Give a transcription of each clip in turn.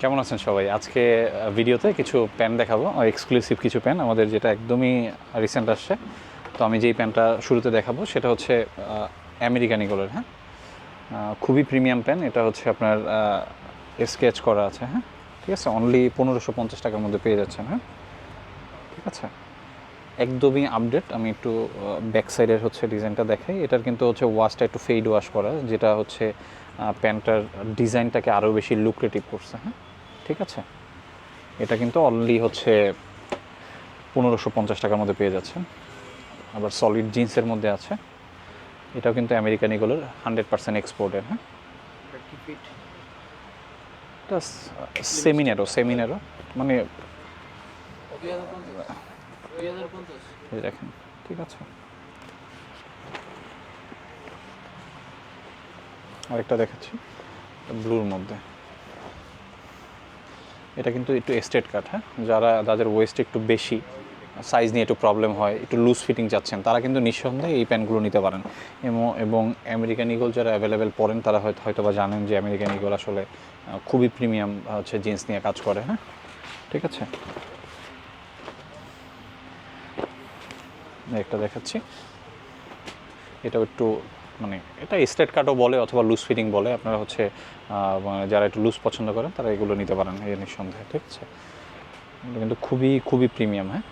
কেমন আছেন সবাই? আজকে ভিডিওতে কিছু প্যান্ট দেখাবো, এক্সক্লুসিভ কিছু প্যান্ট আমাদের, যেটা একদমই রিসেন্ট আসছে। তো আমি যেই প্যান্টটা শুরুতে দেখাবো সেটা হচ্ছে আমেরিকান ইগলের। হ্যাঁ, খুবই প্রিমিয়াম প্যান্ট। এটা হচ্ছে আপনার স্কেচ করা আছে। হ্যাঁ, ঠিক আছে। অনলি 1550 টাকার মধ্যে পেয়ে যাচ্ছেন। হ্যাঁ, ঠিক আছে। একদমই আপডেট। আমি একটু ব্যাক সাইডের হচ্ছে ডিজাইনটা দেখাই। এটার কিন্তু হচ্ছে ওয়াশটা একটু ফেড ওয়াশ করা, যেটা হচ্ছে প্যান্টটার ডিজাইনটাকে আরও বেশি লুক্রেটিভ করছে। হ্যাঁ, ঠিক আছে। এটা কিন্তু অনলি হচ্ছে 1550 টাকার মধ্যে পেয়ে যাচ্ছেন। আবার সলিড জিন্সের মধ্যে আছে। এটাও কিন্তু আমেরিকান ইগলের 100% এক্সপোর্টের। হ্যাঁ, এটা সেমিনারও মানে দেখেন, ঠিক আছে। আরেকটা দেখাচ্ছি ব্লুর মধ্যে। এটা কিন্তু একটু এস্টেট কাট। হ্যাঁ, যাদের ওয়েস্ট একটু বেশি, সাইজ নিয়ে একটু প্রবলেম হয়, একটু লুজ ফিটিং চাচ্ছেন, তারা কিন্তু নিঃসন্দেহে এই প্যান্টগুলো নিতে পারেন। এবং আমেরিকান ইগল যারা অ্যাভেলেবেল পরেন তারা হয়তো বা জানেন যে আমেরিকান ইগল আসলে খুবই প্রিমিয়াম হচ্ছে জিন্স নিয়ে কাজ করে। হ্যাঁ, ঠিক আছে। একটা দেখাচ্ছি, এটাও একটু মানে এটা স্ট্রেট কাটও বলে অথবা লুজ ফিটিং বলে। আপনারা হচ্ছে যারা একটু লুজ পছন্দ করেন তারা এগুলো নিতে পারেন এই নিঃসন্দেহে, ঠিক আছে। এটা কিন্তু খুবই খুবই প্রিমিয়াম। হ্যাঁ,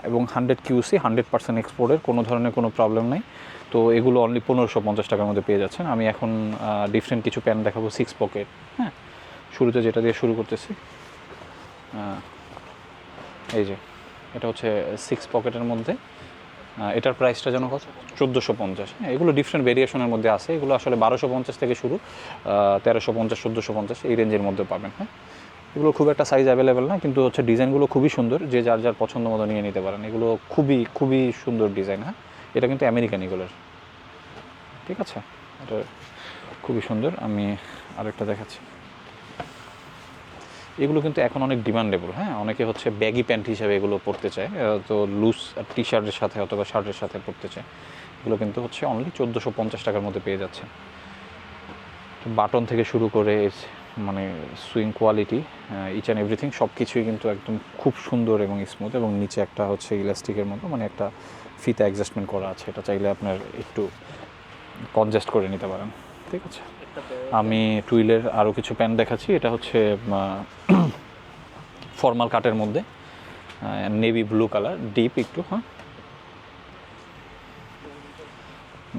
এবং 100 কিউসি, 100% এক্সপোর্টের, কোনো ধরনের কোনো প্রবলেম নেই। তো এগুলো অনলি 1550 টাকার মধ্যে পেয়ে যাচ্ছেন। আমি এখন ডিফারেন্ট কিছু প্যান্ট দেখাবো 6 পকেট। হ্যাঁ, শুরুতে যেটা দিয়ে শুরু করতেছি, এই যে এটা হচ্ছে 6 পকেটের মধ্যে। এটার প্রাইসটা যেন কত, 1450। হ্যাঁ, এগুলো ডিফারেন্ট ভেরিয়েশনের মধ্যে আছে। এগুলো আসলে 1250 থেকে শুরু, 1350, 1450 এই রেঞ্জের মধ্যে পাবেন। হ্যাঁ, এগুলো খুব একটা সাইজ অ্যাভেলেবেল না, কিন্তু হচ্ছে ডিজাইনগুলো খুবই সুন্দর, যে যার যার পছন্দ মতো নিয়ে নিতে পারেন। এগুলো খুবই খুবই সুন্দর ডিজাইন। হ্যাঁ, এটা কিন্তু আমেরিকান ইগলের, ঠিক আছে। এটা খুবই সুন্দর। আমি আরেকটা দেখাচ্ছি। এগুলো কিন্তু এখন অনেক ডিমান্ডেবল। হ্যাঁ, অনেকে হচ্ছে ব্যাগি প্যান্ট হিসেবে এগুলো পরতে চায়, তো লুজ টি শার্টের সাথে অথবা শার্টের সাথে পরতে চায়। এগুলো কিন্তু হচ্ছে অনলি 1450 টাকার মধ্যে পেয়ে যাচ্ছে। বাটন থেকে শুরু করে মানে swing quality, each and everything সব কিছুই কিন্তু একদম খুব সুন্দর এবং স্মুথ। এবং নিচে একটা হচ্ছে ইলাস্টিকের মতো মানে একটা ফিতা অ্যাডজাস্টমেন্ট করা আছে। এটা চাইলে আপনার একটু কনজেস্ট করে নিতে পারেন, ঠিক আছে। আমি টুইলের আরও কিছু প্যান্ট দেখাচ্ছি। এটা হচ্ছে ফর্মাল কাটের মধ্যে, নেভি ব্লু কালার, ডিপ একটু। হ্যাঁ,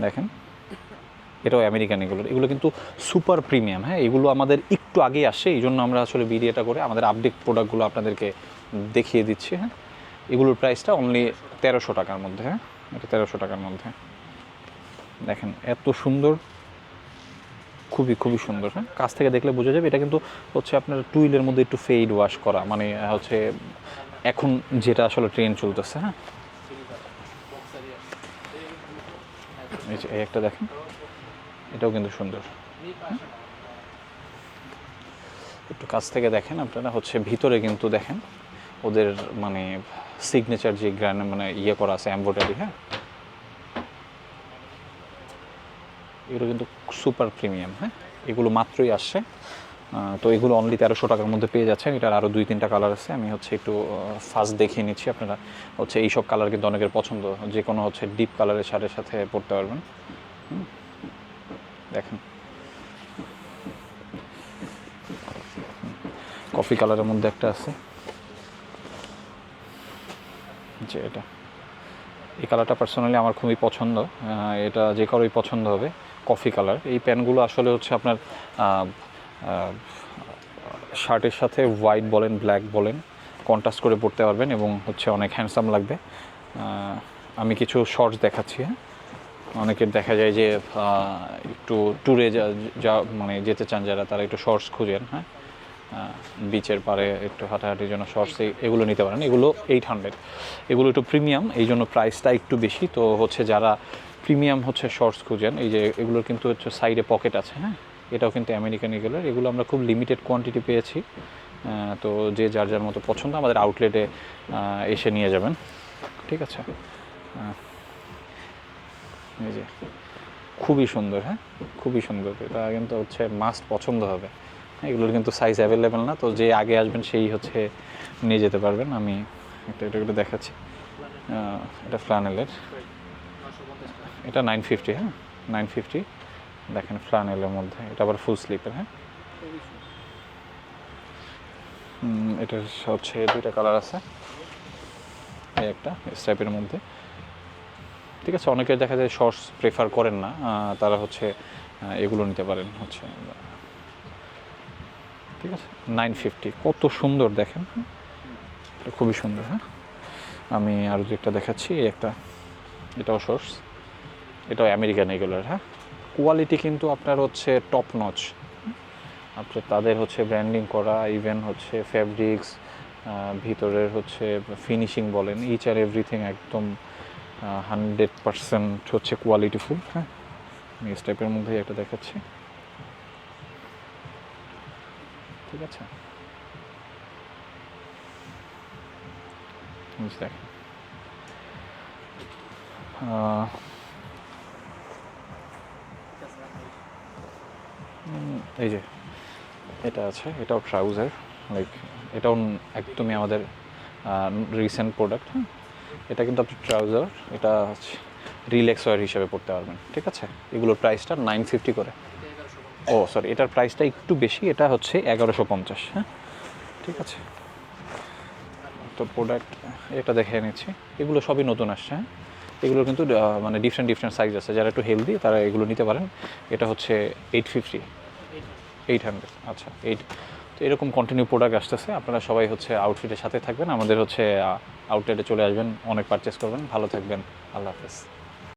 দেখেন, এটাও আমেরিকান এগুলো কিন্তু সুপার প্রিমিয়াম। হ্যাঁ, এগুলো আমাদের একটু আগেই আসে, এই জন্য আমরা আসলে ভিডিওটা করে আমাদের আপডেট প্রোডাক্টগুলো আপনাদেরকে দেখিয়ে দিচ্ছি। হ্যাঁ, এগুলোর প্রাইসটা অনলি 1300 টাকার মধ্যে। হ্যাঁ, এটা 1300 টাকার মধ্যে। দেখেন এত সুন্দর, খুবই খুবই সুন্দর। হ্যাঁ, কাছ থেকে দেখলে বোঝা যাবে। এটা কিন্তু হচ্ছে আপনার টুইলের মধ্যে একটু ফেড ওয়াশ করা, মানে হচ্ছে এখন যেটা আসলে ট্রেন্ড চলতেছে। হ্যাঁ, এই একটা দেখেন, এটাও কিন্তু সুন্দর। একটু কাছ থেকে দেখেন আপনারা, হচ্ছে ভিতরে কিন্তু দেখেন ওদের মানে সিগনেচার যে মানে করা আছে এমব্রয়ডারি। হ্যাঁ, এগুলো কিন্তু সুপার প্রিমিয়াম। হ্যাঁ, এগুলো মাত্রই আসছে। তো এগুলো অনলি 1300 টাকার মধ্যে পেয়ে যাচ্ছেন। এটার আরও 2-3টা কালার আছে। আমি হচ্ছে একটু ফার্স্ট দেখিয়ে নিচ্ছি। আপনারা হচ্ছে এইসব কালার কিন্তু অনেকের পছন্দ, যে কোনো হচ্ছে ডিপ কালারের শার্টের সাথে পরতে পারবেন। দেখেন, কফি কালারের মধ্যে একটা আছে, যে এটা, এই কালারটা পার্সোনালি আমার খুবই পছন্দ। এটা যে কারোই পছন্দ হবে, কফি কালার। এই প্যান্টগুলো আসলে হচ্ছে আপনার শার্টের সাথে হোয়াইট বলেন, ব্ল্যাক বলেন, কন্ট্রাস্ট করে পরতে পারবেন এবং হচ্ছে অনেক হ্যান্ডসাম লাগবে। আমি কিছু শর্টস দেখাচ্ছি। হ্যাঁ, অনেকের দেখা যায় যে একটু ট্যুরে যা মানে যেতে চান যারা, তারা একটু শর্টস খুঁজেন। হ্যাঁ, বিচের পারে একটু হাঁটাহাঁটির জন্য শর্টস এগুলো নিতে পারেন। এগুলো 800। এগুলো একটু প্রিমিয়াম, এই জন্য প্রাইসটা একটু বেশি। তো হচ্ছে যারা প্রিমিয়াম হচ্ছে শর্টস খুঁজেন, এই যে এগুলোর কিন্তু হচ্ছে সাইডে পকেট আছে। হ্যাঁ, এটাও কিন্তু আমেরিকান ইগলের। এগুলো আমরা খুব লিমিটেড কোয়ান্টিটি পেয়েছি। তো যে যার যার মতো পছন্দ আমাদের আউটলেটে এসে নিয়ে যাবেন, ঠিক আছে। এই যে খুবই সুন্দর, হ্যাঁ খুবই সুন্দর। এটা কিন্তু হচ্ছে মাস্ট পছন্দ হবে। এগুলোর কিন্তু সাইজ অ্যাভেলেবেল না, তো যে আগে আসবেন সেই হচ্ছে নিয়ে যেতে পারবেন। আমি এটা একটু দেখাচ্ছি। এটা ফ্লানেলের, এটা 950, হ্যাঁ 950। দেখেন ফ্লানেলের মধ্যে, এটা আবার ফুল স্লিপের, হ্যাঁ। এটার হচ্ছে দুইটা কালার আছে, এই একটা স্ট্রাইপের মধ্যে, ঠিক আছে। অনেকে দেখা যায় শর্টস প্রেফার করেন না, তারা হচ্ছে এগুলো নিতে পারেন হচ্ছে, ঠিক আছে। 950, কত সুন্দর দেখেন, এটা খুবই সুন্দর, হ্যাঁ। আমি আরও একটা দেখাচ্ছি, এই একটা, এটাও শর্টস, এটাও আমেরিকান এগুলোর, হ্যাঁ। কোয়ালিটি কিন্তু আপনার হচ্ছে টপ নচ, আপনার তাদের হচ্ছে ব্র্যান্ডিং করা, ইভেন হচ্ছে ফ্যাব্রিক্স, ভিতরের হচ্ছে ফিনিশিং বলেন, ইচ আর এভরিথিং একদম 100% হচ্ছে কোয়ালিটিফুল, হ্যাঁ। আমি এই টাইপের মধ্যেই একটা দেখাচ্ছি, ঠিক আছে। দেখেন এই যে এটা আছে, এটাও ট্রাউজার, লাইক এটাও একদমই আমাদের রিসেন্ট প্রোডাক্ট, হ্যাঁ। এটা কিন্তু আপনি ট্রাউজার, এটা হচ্ছে রিল্যাক্স ওয়্যার হিসেবে পড়তে পারবেন, ঠিক আছে। এগুলোর প্রাইসটা 950 করে। ও সরি, এটার প্রাইসটা একটু বেশি, এটা হচ্ছে 1150, হ্যাঁ, ঠিক আছে। তো প্রোডাক্ট এটা দেখে নিচ্ছি, এগুলো সবই নতুন আসছে, হ্যাঁ। এগুলো কিন্তু মানে ডিফারেন্ট সাইজ আছে, যারা একটু হেলদি তারা এগুলো নিতে পারেন। এটা হচ্ছে 850, 800, আচ্ছা 8। তো এরকম কন্টিনিউ প্রোডাক্ট আসতেছে, আপনারা সবাই হচ্ছে আউটফিটের সাথে থাকবেন, আমাদের হচ্ছে আউটলেটে চলে আসবেন, অনেক পারচেস করবেন, ভালো থাকবেন, আল্লাহ হাফেজ।